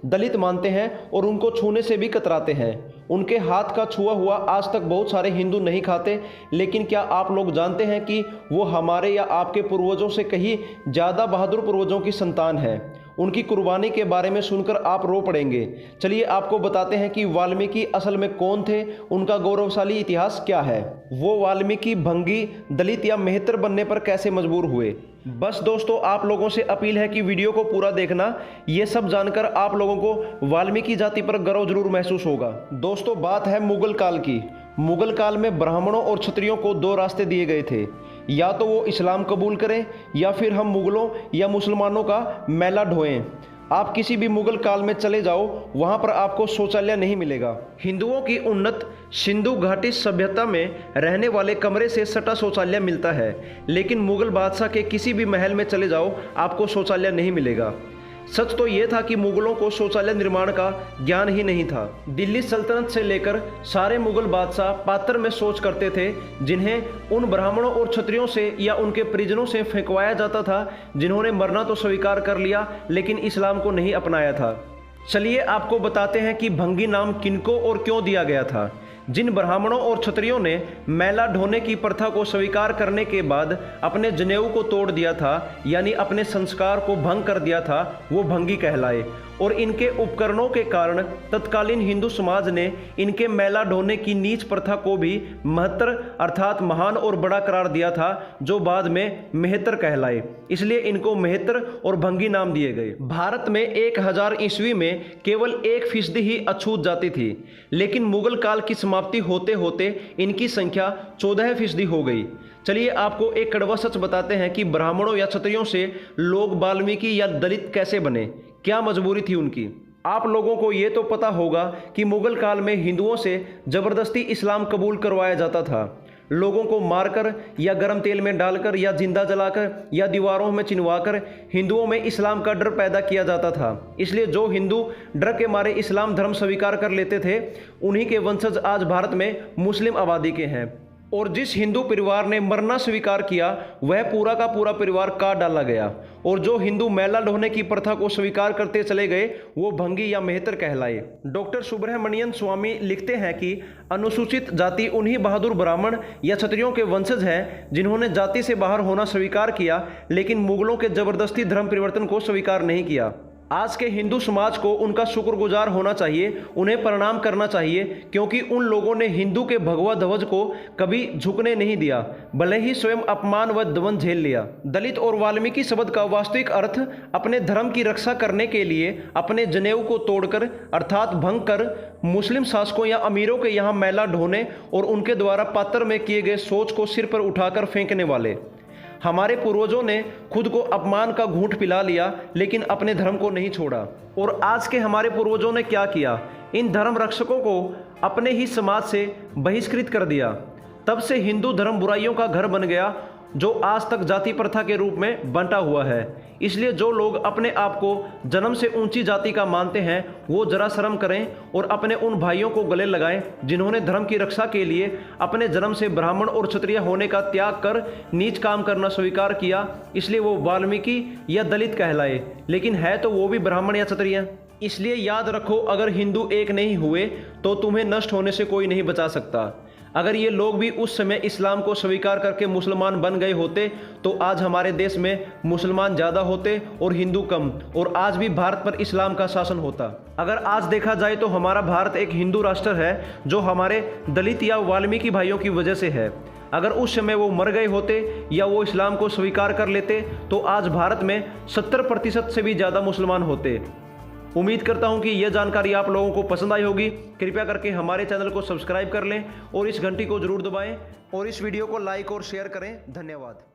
दलित मानते हैं और उनको छूने से भी कतराते हैं। उनके हाथ का छुआ हुआ आज तक बहुत सारे हिंदू नहीं खाते, लेकिन क्या आप लोग जानते हैं कि वो हमारे या आपके पूर्वजों से कहीं ज़्यादा बहादुर पूर्वजों की संतान है। उनकी कुर्बानी के बारे में सुनकर आप रो पड़ेंगे। चलिए आपको बताते हैं कि वाल्मीकि असल में कौन थे, उनका गौरवशाली इतिहास क्या है, वो वाल्मीकि भंगी, दलित या मेहतर बनने पर कैसे मजबूर हुए। बस दोस्तों, आप लोगों से अपील है कि वीडियो को पूरा देखना। ये सब जानकर आप लोगों को वाल्मीकि जाति पर गर्व जरूर महसूस होगा। दोस्तों, बात है मुगल काल की। मुगल काल में ब्राह्मणों और क्षत्रियों को दो रास्ते दिए गए थे, या तो वो इस्लाम कबूल करें या फिर हम मुगलों या मुसलमानों का मैला ढोएं। आप किसी भी मुगल काल में चले जाओ, वहाँ पर आपको शौचालय नहीं मिलेगा। हिंदुओं की उन्नत सिंधु घाटी सभ्यता में रहने वाले कमरे से सटा शौचालय मिलता है, लेकिन मुगल बादशाह के किसी भी महल में चले जाओ, आपको शौचालय नहीं मिलेगा। सच तो ये था कि मुगलों को शौचालय निर्माण का ज्ञान ही नहीं था। दिल्ली सल्तनत से लेकर सारे मुगल बादशाह पात्र में शौच करते थे, जिन्हें उन ब्राह्मणों और क्षत्रियों से या उनके परिजनों से फेंकवाया जाता था जिन्होंने मरना तो स्वीकार कर लिया लेकिन इस्लाम को नहीं अपनाया था। चलिए आपको बताते हैं कि भंगी नाम किनको और क्यों दिया गया था। जिन ब्राह्मणों और क्षत्रियों ने मैला ढोने की प्रथा को स्वीकार करने के बाद अपने जनेऊ को तोड़ दिया था, यानी अपने संस्कार को भंग कर दिया था, वो भंगी कहलाए। और इनके उपकरणों के कारण तत्कालीन हिंदू समाज ने इनके मैला ढोने की नीच प्रथा को भी महत्तर अर्थात महान और बड़ा करार दिया था, जो बाद में मेहतर कहलाए। इसलिए इनको मेहतर और भंगी नाम दिए गए। भारत में 1000 ईस्वी में केवल 1% ही अछूत जाति थी, लेकिन मुगल काल की समाप्ति होते होते इनकी संख्या 14% हो गई। चलिए आपको एक कड़वा सच बताते हैं कि ब्राह्मणों या क्षत्रियों से लोग वाल्मीकि या दलित कैसे बने, क्या मजबूरी थी उनकी। आप लोगों को ये तो पता होगा कि मुगल काल में हिंदुओं से जबरदस्ती इस्लाम कबूल करवाया जाता था। लोगों को मारकर या गर्म तेल में डालकर या जिंदा जलाकर या दीवारों में चिनवाकर हिंदुओं में इस्लाम का डर पैदा किया जाता था। इसलिए जो हिंदू डर के मारे इस्लाम धर्म स्वीकार कर लेते थे, उन्हीं के वंशज आज भारत में मुस्लिम आबादी के हैं। और जिस हिंदू परिवार ने मरना स्वीकार किया, वह पूरा का पूरा परिवार काट डाला गया। और जो हिंदू मैला ढोने की प्रथा को स्वीकार करते चले गए, वो भंगी या मेहतर कहलाए। डॉक्टर सुब्रमण्यन स्वामी लिखते हैं कि अनुसूचित जाति उन्हीं बहादुर ब्राह्मण या क्षत्रियों के वंशज हैं जिन्होंने जाति से बाहर होना स्वीकार किया, लेकिन मुगलों के जबरदस्ती धर्म परिवर्तन को स्वीकार नहीं किया। आज के हिंदू समाज को उनका शुक्रगुजार होना चाहिए, उन्हें प्रणाम करना चाहिए, क्योंकि उन लोगों ने हिंदू के भगवा ध्वज को कभी झुकने नहीं दिया, भले ही स्वयं अपमान व दमन झेल लिया। दलित और वाल्मीकि शब्द का वास्तविक अर्थ अपने धर्म की रक्षा करने के लिए अपने जनेऊ को तोड़कर अर्थात भंग कर मुस्लिम शासकों या अमीरों के यहाँ मैला ढोने और उनके द्वारा पात्र में किए गए शौच को सिर पर उठाकर फेंकने वाले। हमारे पूर्वजों ने खुद को अपमान का घूंट पिला लिया, लेकिन अपने धर्म को नहीं छोड़ा। और आज के हमारे पूर्वजों ने क्या किया, इन धर्म रक्षकों को अपने ही समाज से बहिष्कृत कर दिया। तब से हिंदू धर्म बुराइयों का घर बन गया, जो आज तक जाति प्रथा के रूप में बंटा हुआ है। इसलिए जो लोग अपने आप को जन्म से ऊंची जाति का मानते हैं, वो जरा शर्म करें और अपने उन भाइयों को गले लगाएं जिन्होंने धर्म की रक्षा के लिए अपने जन्म से ब्राह्मण और क्षत्रिय होने का त्याग कर नीच काम करना स्वीकार किया। इसलिए वो वाल्मीकि या दलित कहलाए, लेकिन है तो वो भी ब्राह्मण या क्षत्रिय। इसलिए याद रखो, अगर हिंदू एक नहीं हुए तो तुम्हें नष्ट होने से कोई नहीं बचा सकता। अगर ये लोग भी उस समय इस्लाम को स्वीकार करके मुसलमान बन गए होते, तो आज हमारे देश में मुसलमान ज़्यादा होते और हिंदू कम, और आज भी भारत पर इस्लाम का शासन होता। अगर आज देखा जाए तो हमारा भारत एक हिंदू राष्ट्र है, जो हमारे दलित या वाल्मीकि भाइयों की वजह से है। अगर उस समय वो मर गए होते या वो इस्लाम को स्वीकार कर लेते, तो आज भारत में 70% से भी ज़्यादा मुसलमान होते। उम्मीद करता हूं कि यह जानकारी आप लोगों को पसंद आई होगी। कृपया करके हमारे चैनल को सब्सक्राइब कर लें और इस घंटी को जरूर दबाएं और इस वीडियो को लाइक और शेयर करें। धन्यवाद।